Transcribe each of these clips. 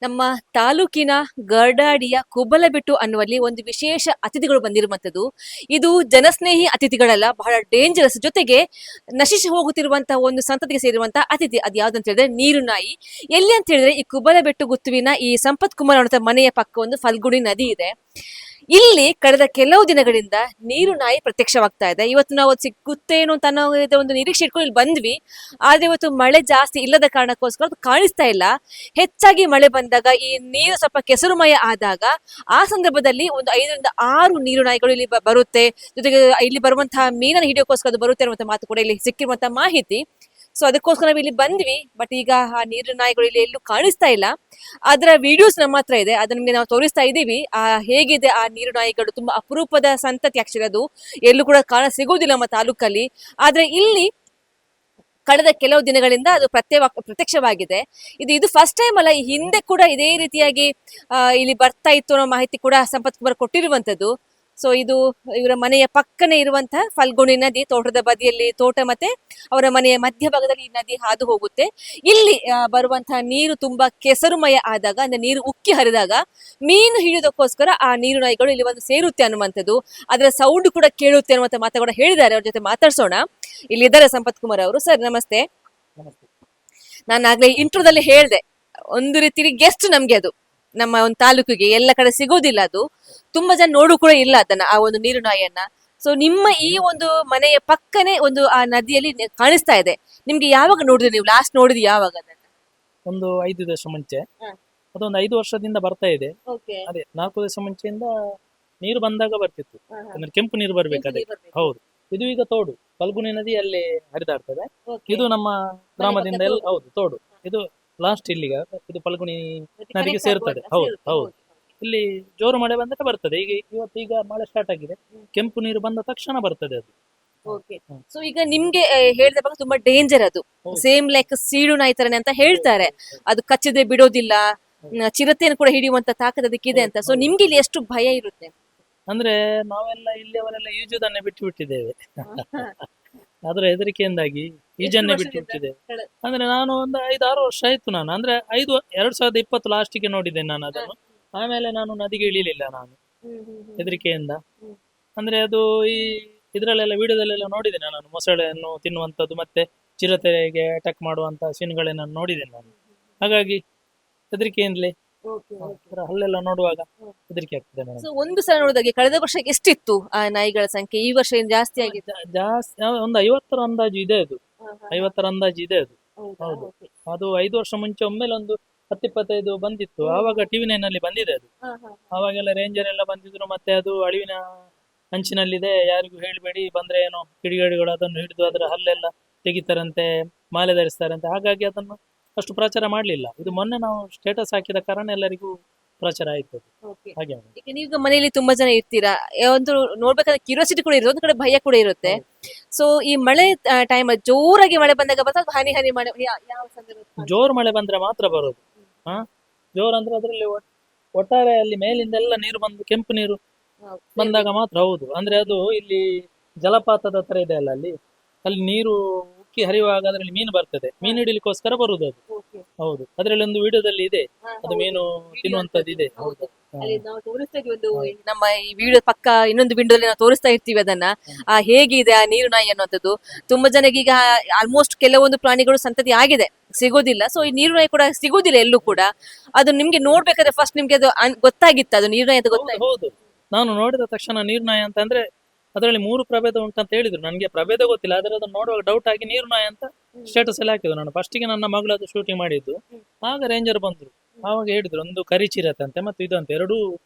ನಮ್ಮ ತಾಲೂಕಿನ ಗರ್ಡಾಡಿಯ ಕುಬಲಬೆಟ್ಟು ಅನ್ನುವಲ್ಲಿ ಒಂದು ವಿಶೇಷ ಅತಿಥಿಗಳು ಬಂದಿರುವಂತದ್ದು. ಇದು ಜನಸ್ನೇಹಿ ಅತಿಥಿಗಳಲ್ಲ, ಬಹಳ ಡೇಂಜರಸ್, ಜೊತೆಗೆ ನಶಿಸಿ ಹೋಗುತ್ತಿರುವಂತಹ ಒಂದು ಸಂತತಿಗೆ ಸೇರಿರುವಂತಹ ಅತಿಥಿ. ಅದು ಯಾವ್ದಂತ ಹೇಳಿದ್ರೆ ನೀರು ನಾಯಿ. ಎಲ್ಲಿ ಅಂತ ಹೇಳಿದ್ರೆ ಈ ಕುಬಲಬೆಟ್ಟು ಗುತ್ತುವಿನ ಈ ಸಂಪತ್ ಕುಮಾರ್ ಅನ್ನೋ ಮನೆಯ ಪಕ್ಕ ಒಂದು ಫಲ್ಗುಣಿ ನದಿ ಇದೆ. ಇಲ್ಲಿ ಕಳೆದ ಕೆಲವು ದಿನಗಳಿಂದ ನೀರು ನಾಯಿ ಪ್ರತ್ಯಕ್ಷವಾಗ್ತಾ ಇದೆ. ಇವತ್ತು ನಾವು ಸಿಕ್ಕುತ್ತೇನೋ ಅಂತ ಅನ್ನೋ ಒಂದು ನಿರೀಕ್ಷೆ ಇಟ್ಕೊಂಡು ಇಲ್ಲಿ ಬಂದ್ವಿ. ಆದ್ರೆ ಇವತ್ತು ಮಳೆ ಜಾಸ್ತಿ ಇಲ್ಲದ ಕಾರಣಕ್ಕೋಸ್ಕರ ಅದು ಕಾಣಿಸ್ತಾ ಇಲ್ಲ. ಹೆಚ್ಚಾಗಿ ಮಳೆ ಬಂದಾಗ ಈ ನೀರು ಸ್ವಲ್ಪ ಕೆಸರುಮಯ ಆದಾಗ ಆ ಸಂದರ್ಭದಲ್ಲಿ ಒಂದು 5 ರಿಂದ 6 ನೀರು ನಾಯಿಗಳು ಇಲ್ಲಿ ಬರುತ್ತೆ. ಜೊತೆಗೆ ಇಲ್ಲಿ ಬರುವಂತಹ ಮೀನನ್ನು ಹಿಡಿಯೋಕೋಸ್ಕರ ಅದು ಬರುತ್ತೆ ಅನ್ನುವಂಥ ಮಾತು ಕೂಡ ಇಲ್ಲಿ ಸಿಕ್ಕಿರುವಂತಹ ಮಾಹಿತಿ. ಸೊ ಅದಕ್ಕೋಸ್ಕರ ನಾವು ಇಲ್ಲಿ ಬಂದ್ವಿ. ಬಟ್ ಈಗ ಆ ನೀರು ನಾಯಿಗಳು ಇಲ್ಲಿ ಎಲ್ಲೂ ಕಾಣಿಸ್ತಾ ಇಲ್ಲ. ಅದರ ವಿಡಿಯೋಸ್ ನಮ್ಮ ಹತ್ರ ಇದೆ, ಅದನ್ನ ನಿಮ್ಗೆ ನಾವು ತೋರಿಸ್ತಾ ಇದ್ದೀವಿ. ಹೇಗಿದೆ ಆ ನೀರು ನಾಯಿಗಳು, ತುಂಬಾ ಅಪರೂಪದ ಸಂತತಿ ಆಕ್ಚುಲಿ. ಅದು ಎಲ್ಲೂ ಕೂಡ ಕಾಣ ಸಿಗುವುದಿಲ್ಲ ನಮ್ಮ ತಾಲೂಕಲ್ಲಿ. ಆದ್ರೆ ಇಲ್ಲಿ ಕಳೆದ ಕೆಲವು ದಿನಗಳಿಂದ ಅದು ಪ್ರತ್ಯಕ್ಷವಾಗಿದೆ. ಇದು ಫಸ್ಟ್ ಟೈಮ್ ಅಲ್ಲ, ಈ ಹಿಂದೆ ಕೂಡ ಇದೇ ರೀತಿಯಾಗಿ ಇಲ್ಲಿ ಬರ್ತಾ ಇತ್ತು ಅನ್ನೋ ಮಾಹಿತಿ ಕೂಡ ಸಂಪತ್ ಕುಮಾರ್ ಕೊಟ್ಟಿರುವಂತದ್ದು. ಸೊ ಇದು ಇವರ ಮನೆಯ ಪಕ್ಕನೆ ಇರುವಂತಹ ಫಲ್ಗುಣಿ ನದಿ. ತೋಟದ ಬದಿಯಲ್ಲಿ ತೋಟ, ಮತ್ತೆ ಅವರ ಮನೆಯ ಮಧ್ಯಭಾಗದಲ್ಲಿ ಈ ನದಿ ಹಾದು ಹೋಗುತ್ತೆ. ಇಲ್ಲಿ ಬರುವಂತಹ ನೀರು ತುಂಬಾ ಕೆಸರುಮಯ ಆದಾಗ, ಅಂದ್ರೆ ನೀರು ಉಕ್ಕಿ ಹರಿದಾಗ ಮೀನು ಹಿಡಿಯೋದಕ್ಕೋಸ್ಕರ ಆ ನೀರು ನಾಯಿಗಳು ಇಲ್ಲಿ ಒಂದು ಸೇರುತ್ತೆ ಅನ್ನುವಂಥದ್ದು. ಅದರ ಸೌಂಡ್ ಕೂಡ ಕೇಳುತ್ತೆ ಅನ್ನುವಂಥ ಮಾತು ಕೂಡ ಹೇಳಿದ್ದಾರೆ. ಅವ್ರ ಜೊತೆ ಮಾತಾಡ್ಸೋಣ. ಇಲ್ಲಿದ್ದಾರೆ ಸಂಪತ್ ಕುಮಾರ್ ಅವರು. ಸರ್ ನಮಸ್ತೆ. ನಾನು ಆಗ್ಲೇ ಇಂಟ್ರೋದಲ್ಲಿ ಹೇಳ್ದೆ, ಒಂದು ರೀತಿ ಗೆಸ್ಟ್ ನಮ್ಗೆ ಅದು, ನಮ್ಮ ಒಂದು ತಾಲೂಕಿಗೆ ಎಲ್ಲ ಕಡೆ ಸಿಗೋದಿಲ್ಲ. ಅದು ತುಂಬಾ ಜನ ನೋಡು ಕೂಡ ಇಲ್ಲ ಅದನ್ನ, ಆ ಒಂದು ನೀರು ನಾಯಿಯನ್ನ. ಸೊ ನಿಮ್ಮ ಈ ಒಂದು ಮನೆಯ ಪಕ್ಕನೆ ಒಂದು ಆ ನದಿಯಲ್ಲಿ ಕಾಣಿಸ್ತಾ ಇದೆ. ನಿಮ್ಗೆ ಯಾವಾಗ ನೋಡಿದ್ರಿ, ನೀವು ಲಾಸ್ಟ್ ನೋಡಿದ್ ಯಾವಾಗ? ಒಂದು 5 ದಿವಸ ಮುಂಚೆ. ಅದೊಂದು 5 ವರ್ಷದಿಂದ ಬರ್ತಾ ಇದೆ. ಅದೇ 4 ದಿವಸ ಮುಂಚೆಯಿಂದ ನೀರು ಬಂದಾಗ ಬರ್ತಿತ್ತು. ಅಂದ್ರೆ ಕೆಂಪು ನೀರು ಬರ್ಬೇಕಾದ್ರೆ. ಹೌದು, ಇದು ಈಗ ತೋಡು, ಫಲ್ಗುಣಿ ನದಿ ಅಲ್ಲಿ ಹರಿದಾಡ್ತದೆ. ಇದು ನಮ್ಮ ಗ್ರಾಮದಿಂದ ಎಲ್ಲ, ಹೌದು ತೋಡು. ಇದು ಲಾಸ್ಟ್ ಇಲ್ಲಿಗ ಇದು ಫಲ್ಗುಣಿ ನದಿಗೆ ಸೇರ್ತದೆ. ಹೌದು ಹೌದು. ಇಲ್ಲಿ ಜೋರು ಮಳೆ ಬಂದಾಗ ಬರ್ತದೆ. ಈಗ ಮಳೆ ಸ್ಟಾರ್ಟ್ ಆಗಿದೆ. ಕೆಂಪು ನೀರು ಬಂದ ತಕ್ಷಣ ಬರ್ತದೆ ಅದು. ಸೊ ಈಗ ನಿಮ್ಗೆ ಹೇಳಿದ ಬಗ್ಗೆ ತುಂಬಾ ಡೇಂಜರ್ ಅದು. ಸೇಮ್ ಲೈಕ್ ಸೀಳು ನಾಯಿ ತರನೇ ಅಂತ ಹೇಳ್ತಾರೆ. ಅದು ಕಚ್ಚಿದ್ರೆ ಬಿಡೋದಿಲ್ಲ, ಚಿರತೆಯನ್ನು ಕೂಡ ಹಿಡಿಯುವಂತ ತಾಕತ್ ಅದಕ್ಕಿದೆ ಅಂತ. ಸೊ ನಿಮ್ಗೆ ಇಲ್ಲಿ ಎಷ್ಟು ಭಯ ಇರುತ್ತೆ? ಅಂದ್ರೆ ನಾವೆಲ್ಲ ಇಲ್ಲಿಯವರೆಲ್ಲ ಈಜುದನ್ನೇ ಬಿಟ್ಟು ಬಿಟ್ಟಿದ್ದೇವೆ. ಅದರ ಹೆದರಿಕೆಯಿಂದಾಗಿ ಈಜನ್ನೇ ಬಿಟ್ಟು ಬಿಟ್ಟಿದ್ದೇವೆ. ಅಂದ್ರೆ ನಾನು ಒಂದು 5-6 ವರ್ಷ ಆಯ್ತು. ನಾನು ಅಂದ್ರೆ 2020 ಲಾಸ್ಟಿಗೆ ನೋಡಿದ್ದೇನೆ ನಾನು ಅದನ್ನು. ಆಮೇಲೆ ನಾನು ನದಿಗೆ ಇಳಿಲಿಲ್ಲ ನಾನು, ಹೆದರಿಕೆಯಿಂದ. ಅಂದ್ರೆ ಅದು ಇದ್ರಲ್ಲೆಲ್ಲ ವಿಡಿಯೋದಲ್ಲೆಲ್ಲ ನೋಡಿದ್ದೇನೆ ನಾನು, ಮೊಸಳೆಯನ್ನು ತಿನ್ನುವಂಥದ್ದು ಮತ್ತೆ ಚಿರತೆಗೆ ಅಟ್ಯಾಕ್ ಮಾಡುವಂತ ಸೀನ್ಗಳನ್ನ ನೋಡಿದ್ದೇನೆ ನಾನು. ಹಾಗಾಗಿ ಹೆದರಿಕೆಯಿಂದಲೇ ಅಲ್ಲೆಲ್ಲ ನೋಡುವಾಗ ಹೆದರಿಕೆ ಆಗ್ತದೆ ನನಗೆ. ಸೊ ಒಂದು ಸಲ ನೋಡಿದಾಗೆ ಕಳೆದ ವರ್ಷ ಎಷ್ಟಿತ್ತು ಆ ನಾಯಿಗಳ ಸಂಖ್ಯೆ? ಈ ವರ್ಷ ಏನು ಜಾಸ್ತಿ ಆಗಿದೆ? ಜಾಸ್ತಿ ಒಂದು 50ರ ಅಂದಾಜು ಇದೆ ಅದು. 50ರ ಅಂದಾಜು ಇದೆ ಅದು. ಹೌದು. ಅದು 5 ವರ್ಷ ಮುಂಚೆ ಒಮ್ಮೆಲೆ ಒಂದು 10-25 ಬಂದಿತ್ತು. ಆವಾಗ TV9 ಅಲ್ಲಿ ಬಂದಿದೆ ಅದು. ಆವಾಗೆಲ್ಲ ರೇಂಜರ್ ಎಲ್ಲ ಬಂದಿದ್ರು. ಮತ್ತೆ ಅದು ಅಳಿವಿನ ಅಂಚಿನಲ್ಲಿದೆ, ಯಾರಿಗೂ ಹೇಳ್ಬೇಡಿ, ಬಂದ್ರೆ ಏನೋ ಕಿಡಿಗೇಡಿಗಳು ಅದನ್ನು ಹಿಡಿದು ಅದರ ಹಲ್ಲೆಲ್ಲ ತೆಗಿತಾರಂತೆ, ಮಾಲೆ ಧರಿಸ್ತಾರಂತೆ. ಹಾಗಾಗಿ ಅದನ್ನು ಅಷ್ಟು ಪ್ರಚಾರ ಮಾಡ್ಲಿಲ್ಲ. ಇದು ಮೊನ್ನೆ ನಾವು ಸ್ಟೇಟಸ್ ಹಾಕಿದ ಕಾರಣ ಎಲ್ಲರಿಗೂ ಪ್ರಚಾರ ಆಯ್ತು. ಹಾಗೆ ಈಗ ನೀವು ಮನೆಯಲ್ಲಿ ತುಂಬಾ ಜನ ಇರ್ತೀರಾ, ಒಂದು ನೋಡ್ಬೇಕಾದ್ರೆ ಕ್ಯೂರಿಯಾಸಿಟಿ ಕೂಡ ಇರುತ್ತೆ, ಒಂದು ಕಡೆ ಭಯ ಕೂಡ ಇರುತ್ತೆ. ಸೊ ಈ ಮಳೆ ಟೈಮ್ ಜೋರಾಗಿ ಮಳೆ ಬಂದಾಗ ಬರ್ತದೆ, ಹನಿ ಹನಿ ಮಳೆ ಯಾವ ಸಂದರ್ಭ? ಜೋರು ಮಳೆ ಬಂದ್ರೆ ಮಾತ್ರ ಬರೋದು. ಜೋರ್ ಅಂದ್ರೆ ಅದರಲ್ಲಿ ಒಟ್ಟಾರೆ ಅಲ್ಲಿ ಮೇಲಿಂದ ಎಲ್ಲ ನೀರು ಬಂದು ಕೆಂಪು ನೀರು ಬಂದಾಗ ಮಾತ್ರ. ಹೌದು, ಅಂದ್ರೆ ಅದು ಇಲ್ಲಿ ಜಲಪಾತದ ಹತ್ರ ಇದೆ ಅಲ್ಲ, ಅಲ್ಲಿ ನೀರು ಉಕ್ಕಿ ಹರಿಯುವಾಗ ಅದರಲ್ಲಿ ಮೀನು ಬರ್ತದೆ. ಮೀನು ಹಿಡಿಲಿಕ್ಕೋಸ್ಕರ ಬರುದು ಅದು. ಹೌದು, ಅದರಲ್ಲಿ ಒಂದು ವಿಡಿಯೋದಲ್ಲಿ ಇದೆ, ಅದು ಮೀನು ತಿನ್ನುವಂತದ್ದು ಇದೆ. ಹೌದು, ನಾವು ತೋರಿಸ್ತಾ ಇದೀವಿ. ಒಂದು ನಮ್ಮ ಈ ವಿಡಿಯೋ ಪಕ್ಕ ಇನ್ನೊಂದು ವಿಂಡೋದಲ್ಲಿ ನಾವು ತೋರಿಸ್ತಾ ಇರ್ತೀವಿ ಅದನ್ನ. ಹೇಗಿದೆ ಆ ನೀರು ನಾಯಿ ಅನ್ನುವಂಥದ್ದು. ತುಂಬಾ ಜನಕ್ಕೆ ಈಗ ಆಲ್ಮೋಸ್ಟ್ ಕೆಲವೊಂದು ಪ್ರಾಣಿಗಳು ಸಂತತಿ ಆಗಿದೆ, ಸಿಗೋದಿಲ್ಲ. ಸೊ ಈ ನೀರು ನಾಯಿ ಕೂಡ ಸಿಗೋದಿಲ್ಲ ಎಲ್ಲೂ ಕೂಡ. ಅದು ನಿಮ್ಗೆ ನೋಡ್ಬೇಕಾದ್ರೆ ಫಸ್ಟ್ ನಿಮ್ಗೆ ಅದು ಗೊತ್ತಾಗಿತ್ತು ಅದು ನೀರು ನಾಯಿ ಅಂತ ಗೊತ್ತಾಗಿತ್ತು? ಹೌದು, ನಾನು ನೋಡಿದ ತಕ್ಷಣ ನೀರು ನಾಯಿ ಅಂತ ಅಂದ್ರೆ ಅದರಲ್ಲಿ 3 ಪ್ರಭೇದ ಉಂಟಂತ ಹೇಳಿದ್ರು. ನನಗೆ ಪ್ರಭೇದ ಗೊತ್ತಿಲ್ಲ, ಆದ್ರೆ ಅದನ್ನು ನೋಡುವಾಗ ಡೌಟ್ ಆಗಿ ನೀರು ನಾಯಿ ಅಂತ ಸ್ಟೇಟಸ್ ಅಲ್ಲಿ ಹಾಕಿದ್ರು. ನಾನು ಫಸ್ಟಿಗೆ ನನ್ನ ಮಗಳದ್ದು ಶೂಟಿಂಗ್ ಮಾಡಿದ್ದು. ಆಗ ರೇಂಜರ್ ಬಂದ್ರು, ಆವಾಗ ಹೇಳಿದ್ರು ಒಂದು ಕರಿಚಿರತೆ ಅಂತೆ ಮತ್ತೆ ಇದು ಅಂತ, 2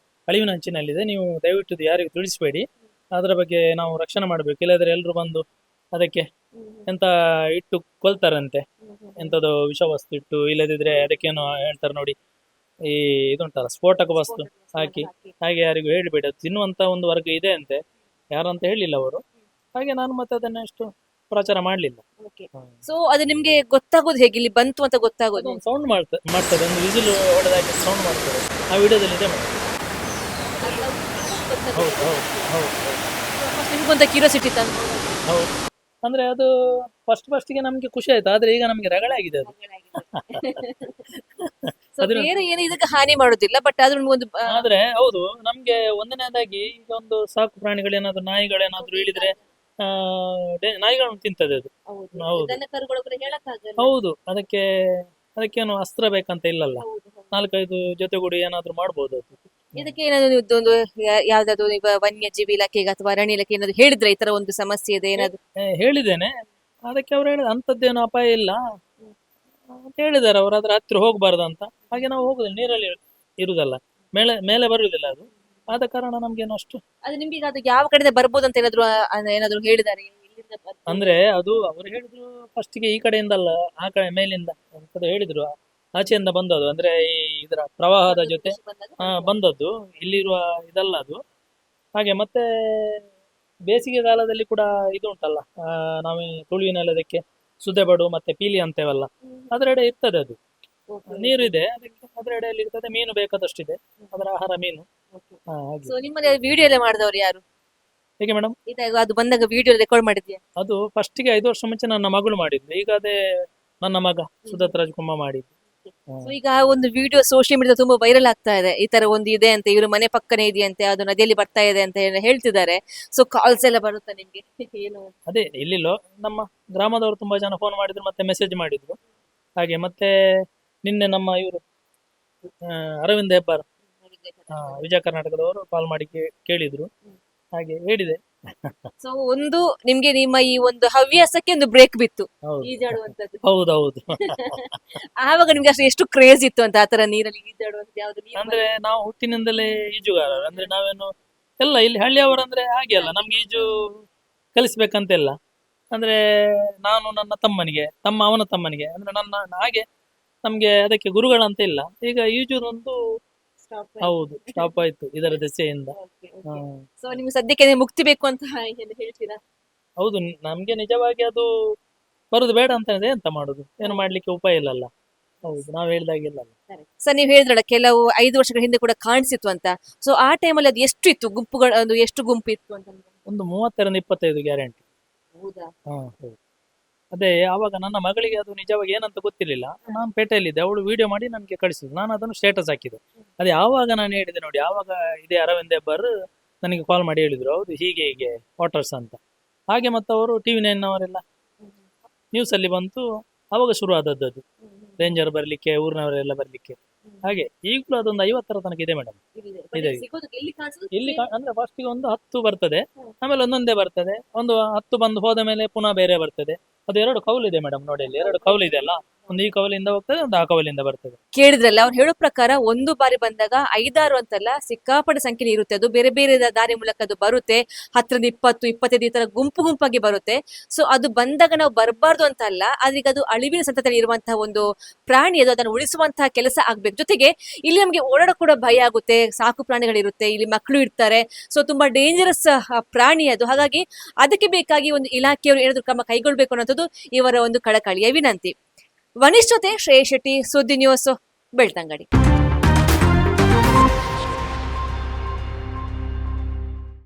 ಅಳಿವಿನ ಅಂಚಿನಲ್ಲಿದೆ, ನೀವು ದಯವಿಟ್ಟು ಇದು ಯಾರಿಗೂ ತಿಳಿಸ್ಬೇಡಿ, ಅದರ ಬಗ್ಗೆ ನಾವು ರಕ್ಷಣೆ ಮಾಡ್ಬೇಕು, ಇಲ್ಲದ್ರೆ ಎಲ್ರು ಬಂದು ಅದಕ್ಕೆ ಎಂತ ಇಟ್ಟು ಕೊಲ್ತಾರಂತೆ, ಎಂತದೋ ವಿಷವಸ್ತು ಇಟ್ಟು, ಇಲ್ಲದಿದ್ರೆ ಅದಕ್ಕೇನೋ ಹೇಳ್ತಾರೆ ನೋಡಿ, ಈ ಇದುಂಟಲ್ಲ ಸ್ಫೋಟಕ ವಸ್ತು ಹಾಕಿ, ಹಾಗೆ ಯಾರಿಗೂ ಹೇಳ್ಬೇಡಿ, ಅದು ತಿನ್ನುವಂತ ಒಂದು ವರ್ಗ ಇದೆ ಅಂತೆ, ಯಾರಂತ ಹೇಳಿಲ್ಲ ಅವರು. ಹಾಗೆ ನಾನು ಮತ್ತೆ ಅದನ್ನ ಎಷ್ಟು ಪ್ರಚಾರ ಮಾಡ್ಲಿಲ್ಲ. ಸೊ ಅದು ನಿಮ್ಗೆ ಗೊತ್ತಾಗೋದು ಹೇಗೆ, ಇಲ್ಲಿ ಬಂತು ಅಂತ ಗೊತ್ತಾಗೋದು? ಸೌಂಡ್ ಮಾಡ್ತದೆ, ಒಂದು ವಿಸಿಲ್ ಹೊಡೆದಾಗಿ ಸೌಂಡ್ ಮಾಡ್ತದೆ. ಆ ವಿಡಿಯೋದಲ್ಲಿ ಇದೆ. ಹೌದು ಹೌದು ಹೌದು. ನಿಮ್ಗೊಂದು ಕ್ಯೂರಿಯಾಸಿಟಿ ತಂದು? ಹೌದು, ಅಂದ್ರೆ ಅದು ಫಸ್ಟಿಗೆ ನಮ್ಗೆ ಖುಷಿ ಆಯ್ತು, ಆದ್ರೆ ಈಗ ನಮ್ಗೆ ರಗಳೆ ಆಗಿದೆ ಅದು. So, ಬೇರೆ ಏನು ಇದಕ್ಕೆ ಹಾನಿ ಮಾಡೋದಿಲ್ಲ ಬಟ್ ಅದ್ರ ಒಂದು ಆದ್ರೆ ಹೌದು ನಮ್ಗೆ ಒಂದನೇದಾಗಿ ಈಗ ಒಂದು ಸಾಕು ಪ್ರಾಣಿಗಳೇನಾದ್ರು ನಾಯಿಗಳೇನಾದ್ರು ಇಳಿದ್ರೆ ನಾಯಿಗಳನ್ನು ತಿಂತದೆ ಅದು. ಹೌದು. ದನ ಕರುಗಳು ಕೂಡ ಹೇಳಕ್ಕಾಗಲ್ಲ. ಹೌದು, ಅದಕ್ಕೇನು ಅಸ್ತ್ರ ಬೇಕಂತ ಇಲ್ಲಲ್ಲ, 4-5 ಜೊತೆಗೂಡಿ ಏನಾದ್ರು ಮಾಡ್ಬೋದು ಅದು. ಇದಕ್ಕೆ ಏನಾದ್ರು ಒಂದು ಯಾವ್ದಾದ್ರು ಈಗ ವನ್ಯಜೀವಿ ಇಲಾಖೆಗೆ ಅಥವಾ ಅರಣ್ಯ ಇಲಾಖೆ ಏನಾದ್ರು ಹೇಳಿದ್ರೆ ಈ ತರ ಒಂದು ಸಮಸ್ಯೆ ಇದೆ ಏನಾದ್ರು? ಹೇಳಿದ್ದೇನೆ, ಅದಕ್ಕೆ ಅವ್ರು ಹೇಳಿದ ಅಂತದ್ದೇನು ಅಪಾಯ ಇಲ್ಲ ಅಂತ ಹೇಳಿದ್ದಾರೆ. ಅವ್ರು ಅದ್ರ ಹತ್ತಿರ ಹೋಗ್ಬಾರ್ದು ಅಂತ. ಹಾಗೆ ನಾವು ಹೋಗುದಿಲ್ಲ, ನೀರಲ್ಲಿ ಇರುದಲ್ಲ, ಮೇಲೆ ಮೇಲೆ ಬರುವುದಿಲ್ಲ ಅದು. ಆದ ಕಾರಣ ನಮ್ಗೇನು ಅಷ್ಟು. ಅದು ನಿಮ್ಗೆ ಈಗ ಅದು ಯಾವ ಕಡೆಯಿಂದ ಬರ್ಬೋದು ಅಂತ ಏನಾದ್ರು ಹೇಳಿದ್ದಾರೆ? ಅಂದ್ರೆ ಅದು ಅವ್ರು ಹೇಳಿದ್ರು ಫಸ್ಟಿಗೆ ಈ ಕಡೆಯಿಂದ ಅಲ್ಲ, ಆ ಕಡೆ ಮೇಲಿಂದ ಅಂತ ಹೇಳಿದ್ರು. ಆಚೆಯಿಂದ ಬಂದದ್ದು, ಅಂದ್ರೆ ಈ ಇದರ ಪ್ರವಾಹದ ಜೊತೆ ಬಂದದ್ದು, ಇಲ್ಲಿರುವ ಇದಲ್ಲ ಅದು. ಹಾಗೆ ಮತ್ತೆ ಬೇಸಿಗೆ ಕಾಲದಲ್ಲಿ ಕೂಡ ಇದು ಉಂಟಲ್ಲ, ನಾವು ತುಳುವಿನಲ್ಲಿ ಸುದೆಬಡು ಮತ್ತೆ ಪೀಲಿ ಅಂತೇವಲ್ಲ, ಅದರೆಡೆ ಇರ್ತದೆ ಅದು. ನೀರು ಇದೆ ಅದಕ್ಕೆ, ಅದರ ಎಡೆಯಲ್ಲಿ ಇರ್ತದೆ. ಮೀನು ಬೇಕಾದಷ್ಟಿದೆ, ಅದರ ಆಹಾರ ಮೀನು. ನಿಮ್ಮಲ್ಲಿ ವಿಡಿಯೋ ಎಲ್ಲ ಮಾಡಿದವರು ಯಾರು? ಹೇಗೆ ಮೇಡಮ್? ಅದು ಬಂದಾಗ ವಿಡಿಯೋ ರೆಕಾರ್ಡ್ ಮಾಡಿದ್ಯಾ? ಅದು ಫಸ್ಟಿಗೆ 5 ವರ್ಷ ಮುಂಚೆ ನನ್ನ ಮಗಳು ಮಾಡಿದ್ಲು, ಈಗ ಅದೇ ನನ್ನ ಮಗ ಸುದತ್ ರಾಜ್ಕುಮಾರ್ ಮಾಡಿದ್ದು. ಈಗ ಆ ಒಂದು ವಿಡಿಯೋ ಸೋಷಿಯಲ್ ಮೀಡಿಯಾ ತುಂಬಾ ವೈರಲ್ ಆಗ್ತಾ ಇದೆ. ಈ ತರ ಒಂದು ಇದೆ ಅಂತ, ಇವ್ರ ಮನೆ ಪಕ್ಕನೆ ಇದೆಯಂತೆ, ಅದು ನದಿಯಲ್ಲಿ ಬರ್ತಾ ಇದೆ ಅಂತ ಹೇಳ್ತಿದ್ದಾರೆ. ಸೊ ಕಾಲ್ಸ್ ಎಲ್ಲ ಬರುತ್ತಾ ನಿಮ್ಗೆ? ಏನು ಅದೇ ಇಲ್ಲಿಲ್ಲೋ ನಮ್ಮ ಗ್ರಾಮದವರು ತುಂಬಾ ಜನ ಫೋನ್ ಮಾಡಿದ್ರು, ಮತ್ತೆ ಮೆಸೇಜ್ ಮಾಡಿದ್ರು. ಹಾಗೆ ಮತ್ತೆ ನಿನ್ನೆ ನಮ್ಮ ಇವರು ಅರವಿಂದ್ ಹೆಬ್ಬಾರ್ ವಿಜಯ ಕರ್ನಾಟಕದವರು ಕಾಲ್ ಮಾಡಿ ಕೇಳಿದ್ರು, ಹಾಗೆ ಹೇಳಿದೆ. ಸೊ ಒಂದು ನಿಮ್ಗೆ ನಿಮ್ಮ ಈ ಒಂದು ಹವ್ಯಾಸಕ್ಕೆ ಒಂದು ಬ್ರೇಕ್ ಬಿತ್ತು, ಈಜಾಡುವಂತದ್ದು. ಹೌದೌದು. ಆವಾಗ ನಿಮ್ಗೆ ಅಷ್ಟು ಎಷ್ಟು ಕ್ರೇಜ್ ಇತ್ತು ಅಂತ ಆತರ ನೀರಲ್ಲಿ ಈಜಾಡುವಂತ? ಯಾವ್ದು ಅಂದ್ರೆ ನಾವು ಹುಟ್ಟಿನಿಂದಲೇ ಈಜುಗಾರರು. ಅಂದ್ರೆ ನಾವೇನು ಎಲ್ಲ ಇಲ್ಲಿ ಹಳ್ಳಿಯವರಂದ್ರೆ ಹಾಗೆ ಅಲ್ಲ, ನಮ್ಗೆ ಈಜು ಕಲಿಸ್ಬೇಕಂತೆಲ್ಲ. ಅಂದ್ರೆ ನಾನು ನನ್ನ ತಮ್ಮನಿಗೆ, ತಮ್ಮ ಅವನ ತಮ್ಮನಿಗೆ, ಅಂದ್ರೆ ನನ್ನ ಹಾಗೆ ನಮ್ಗೆ ಅದಕ್ಕೆ ಗುರುಗಳಂತ ಇಲ್ಲ. ಈಗ ಈಜುದೊಂದು ಹೌದು ಸ್ಟಾಪ್ ಆಯ್ತು ಇದರ ದೆಸೆಯಿಂದ. ಸೊ ನಿಮ್ಗೆ ಸದ್ಯಕ್ಕೆ ಮುಕ್ತಿ ಬೇಕು ಅಂತ ಹೇಳ್ತೀರಾ? ಹೌದು, ನಮ್ಗೆ ನಿಜವಾಗಿ ಅದು ಬರುದು ಬೇಡ ಅಂತ ಎಂತ ಮಾಡುದು, ಏನು ಮಾಡ್ಲಿಕ್ಕೆ ಉಪಾಯ ಇಲ್ಲಲ್ಲ. ಹೌದು, ನಾವ್ ಹೇಳ್ದಾಗಿಲ್ಲ. ಸರ್ ನೀವು ಹೇಳಿದ್ರಲ್ಲ ಕೆಲವು 5 ವರ್ಷಗಳ ಹಿಂದೆ ಕೂಡ ಕಾಣಿಸಿತ್ತು ಅಂತ. ಸೊ ಆ ಟೈಮಲ್ಲಿ ಅದು ಎಷ್ಟು ಇತ್ತು ಗುಂಪುಗಳು, ಎಷ್ಟು ಗುಂಪು ಇತ್ತು ಅಂತ? ಒಂದು 30-25 ಗ್ಯಾರಂಟಿ. ಹೌದಾ? ಹೌದು. ಅದೇ ಆವಾಗ ನನ್ನ ಮಗಳಿಗೆ ಅದು ನಿಜವಾಗಿ ಏನಂತ ಗೊತ್ತಿರ್ಲಿಲ್ಲ. ನಾನು ಪೇಟೆಯಲ್ಲಿದ್ದೆ, ಅವಳು ವಿಡಿಯೋ ಮಾಡಿ ನನಗೆ ಕಳಿಸಿದ್ರು, ನಾನು ಅದನ್ನು ಸ್ಟೇಟಸ್ ಹಾಕಿದೆ. ಅದೇ ಆವಾಗ ನಾನು ಹೇಳಿದೆ ನೋಡಿ, ಆವಾಗ ಇದೇ ಅರವಿಂದ್ ಹೆಬ್ಬಾರ್ ನನಗೆ ಕಾಲ್ ಮಾಡಿ ಹೇಳಿದ್ರು, ಹೌದು ಹೀಗೆ ಹೀಗೆ ವಾಟರ್ಸ್ ಅಂತ. ಹಾಗೆ ಮತ್ತೆ ಅವರು TV9 ಅವರೆಲ್ಲ ನ್ಯೂಸ್ ಅಲ್ಲಿ ಬಂತು, ಆವಾಗ ಶುರು ಆದದ್ದು ಅದು. ರೇಂಜರ್ ಬರ್ಲಿಕ್ಕೆ, ಊರಿನವರೆಲ್ಲ ಬರ್ಲಿಕ್ಕೆ. ಹಾಗೆ ಈಗಲೂ ಅದೊಂದು 50ರ ತನಕ ಇದೆ ಮೇಡಮ್. ಇದೆ ಇಲ್ಲಿ ಅಂದ್ರೆ ಫಸ್ಟಿಗೆ ಒಂದು 10 ಬರ್ತದೆ, ಆಮೇಲೆ ಒಂದೊಂದೇ ಬರ್ತದೆ. ಒಂದು 10 ಬಂದು ಹೋದ ಮೇಲೆ ಪುನಃ ಬೇರೆ ಬರ್ತದೆ. ಅದು 2 ಕೌಲ್ ಇದೆ ಮೇಡಮ್, ನೋಡಿ ಅಲ್ಲಿ 2 ಕೌಲ್ ಇದೆ ಅಲ್ಲ, ಒಂದು ಈ ಕವಲಿಂದ ಹೋಗ್ತದೆ, ಒಂದು ಆ ಕವಲಿಂದ ಬರ್ತದೆ. ಕೇಳಿದ್ರಲ್ಲ ಅವ್ರು ಹೇಳೋ ಪ್ರಕಾರ ಒಂದು ಬಾರಿ ಬಂದಾಗ 5-6 ಅಂತಲ್ಲ, ಸಿಕ್ಕಾಪಟ್ಟೆ ಸಂಖ್ಯೆ ಇರುತ್ತೆ. ಅದು ಬೇರೆ ಬೇರೆ ದಾರಿ ಮೂಲಕ ಅದು ಬರುತ್ತೆ, 10-20-25 ಈ ತರ ಗುಂಪು ಗುಂಪಾಗಿ ಬರುತ್ತೆ. ಸೊ ಅದು ಬಂದಾಗ ನಾವು ಬರಬಾರ್ದು ಅಂತ ಅಲ್ಲ, ಆದ್ರೆ ಈಗ ಅದು ಅಳಿವಿನ ಸಂತತಿಯಲ್ಲಿ ಇರುವಂತಹ ಒಂದು ಪ್ರಾಣಿ, ಅದು ಅದನ್ನು ಉಳಿಸುವಂತಹ ಕೆಲಸ ಆಗ್ಬೇಕು. ಜೊತೆಗೆ ಇಲ್ಲಿ ನಮ್ಗೆ ಓಡಾಡ ಕೂಡ ಭಯ ಆಗುತ್ತೆ, ಸಾಕು ಪ್ರಾಣಿಗಳಿರುತ್ತೆ, ಇಲ್ಲಿ ಮಕ್ಕಳು ಇರ್ತಾರೆ. ಸೊ ತುಂಬಾ ಡೇಂಜರಸ್ ಪ್ರಾಣಿ ಅದು. ಹಾಗಾಗಿ ಅದಕ್ಕೆ ಬೇಕಾಗಿ ಒಂದು ಇಲಾಖೆಯವರು ಏನಾದ್ರು ಕ್ರಮ ಕೈಗೊಳ್ಬೇಕು ಅನ್ನೋದು ಇವರ ಒಂದು ಕಳಕಳಿಯ ವಿನಂತಿ. ವನಿಷ್ಠತೆ ಶ್ರೇಯಸ್ ಶೆಟ್ಟಿ, ಸುದ್ದಿ ನ್ಯೂಸ್, ಬೆಳ್ತಂಗಡಿ.